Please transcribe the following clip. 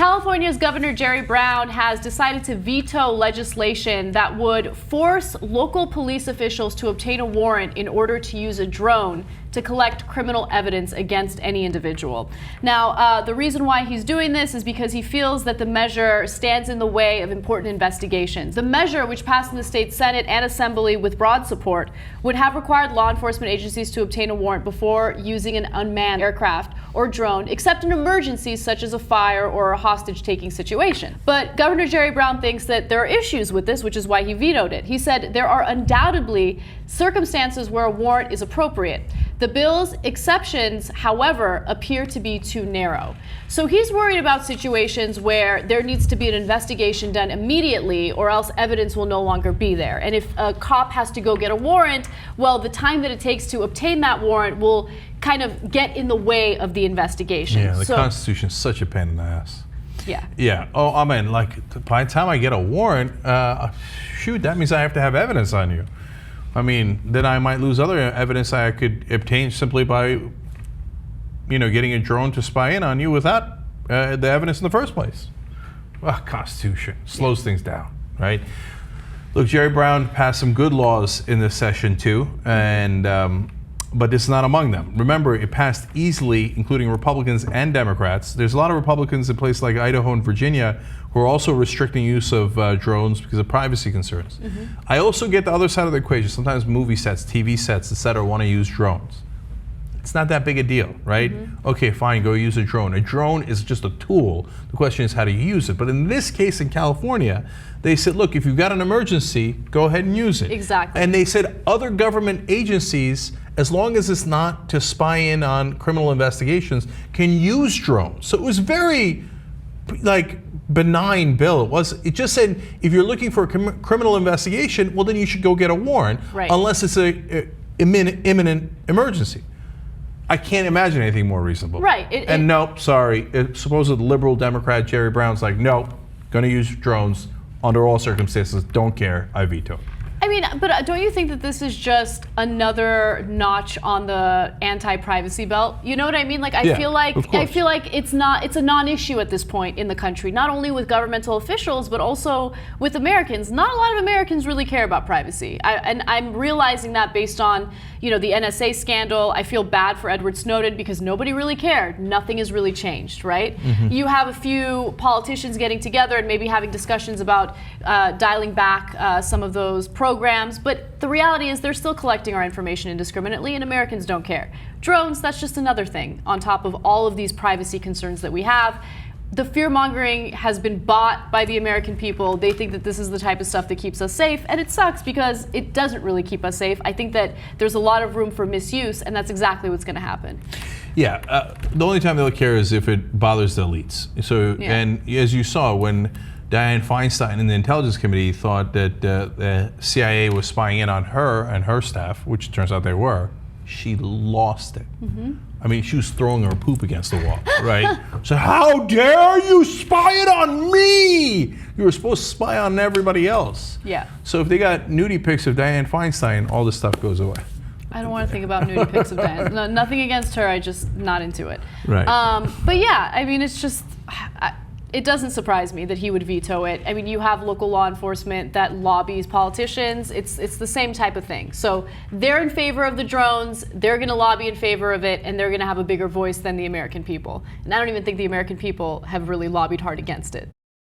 California's Governor Jerry Brown has decided to veto legislation that would force local police officials to obtain a warrant in order to use a drone to collect criminal evidence against any individual. Now, the reason why he's doing this is because he feels that the measure stands in the way of important investigations. The measure, which passed in the state Senate and Assembly with broad support, would have required law enforcement agencies to obtain a warrant before using an unmanned aircraft or drone, except in emergencies such as a fire or a hostage-taking situation. But Governor Jerry Brown thinks that there are issues with this, which is why he vetoed it. He said there are undoubtedly circumstances where a warrant is appropriate. The bill's exceptions, however, appear to be too narrow. So he's worried about situations where there needs to be an investigation done immediately, or else evidence will no longer be there. And if a cop has to go get a warrant, well, the time that it takes to obtain that warrant will kind of get in the way of the investigation. Yeah, the Constitution is such a pain in the ass. Yeah. Yeah. Oh, I mean, like, by the time I get a warrant, shoot, that means I have to have evidence on you. I mean, then I might lose other evidence I could obtain simply by, getting a drone to spy in on you without the evidence in the first place. Well, Constitution slows things down, right? Look, Jerry Brown passed some good laws in this session too, and but it's not among them. Remember, it passed easily, including Republicans and Democrats. There's a lot of Republicans in places like Idaho and Virginia who are also restricting use of drones because of privacy concerns. Mm-hmm. I also get the other side of the equation. Sometimes movie sets, TV sets, etc. want to use drones. It's not that big a deal, right? Mm-hmm. Okay, fine, go use a drone. A drone is just a tool. The question is, how do you use it? But in this case in California, they said, look, if you've got an emergency, go ahead and use it. Exactly. And they said other government agencies, as long as it's not to spy in on criminal investigations, can use drones. So it was very, benign bill. It just said, if you're looking for a criminal investigation, well, then you should go get a warrant, right, unless it's a imminent emergency. I can't imagine anything more reasonable. Right. Nope, sorry. Supposed liberal Democrat Jerry Brown's like, nope, going to use drones under all circumstances. Don't care. I veto. I mean, but don't you think that this is just another notch on the anti-privacy belt? You know what I mean? Like, I feel like it's a non-issue at this point in the country, not only with governmental officials, but also with Americans. Not a lot of Americans really care about privacy. And I'm realizing that based on, the NSA scandal. I feel bad for Edward Snowden because nobody really cared. Nothing has really changed, right? Mm-hmm. You have a few politicians getting together and maybe having discussions about dialing back some of those programs, but the reality is they're still collecting our information indiscriminately, and Americans don't care. Drones, that's just another thing on top of all of these privacy concerns that we have. The fear-mongering has been bought by the American people. They think that this is the type of stuff that keeps us safe, and it sucks because it doesn't really keep us safe. I think that there's a lot of room for misuse, and that's exactly what's going to happen. Yeah, the only time they'll care is if it bothers the elites. So, yeah. And as you saw, when Dianne Feinstein in the Intelligence Committee thought that the CIA was spying in on her and her staff, which it turns out they were, she lost it. Mm-hmm. I mean, she was throwing her poop against the wall, right? So how dare you spy it on me? You were supposed to spy on everybody else. Yeah. So if they got nudie pics of Dianne Feinstein, all this stuff goes away. I don't want to think about nudie pics of Dianne. No, nothing against her, I just not into it. Right. But yeah, I mean, it's just, it doesn't surprise me that he would veto it. I mean, you have local law enforcement that lobbies politicians. It's the same type of thing. So they're in favor of the drones, they're going to lobby in favor of it, and they're going to have a bigger voice than the American people. And I don't even think the American people have really lobbied hard against it.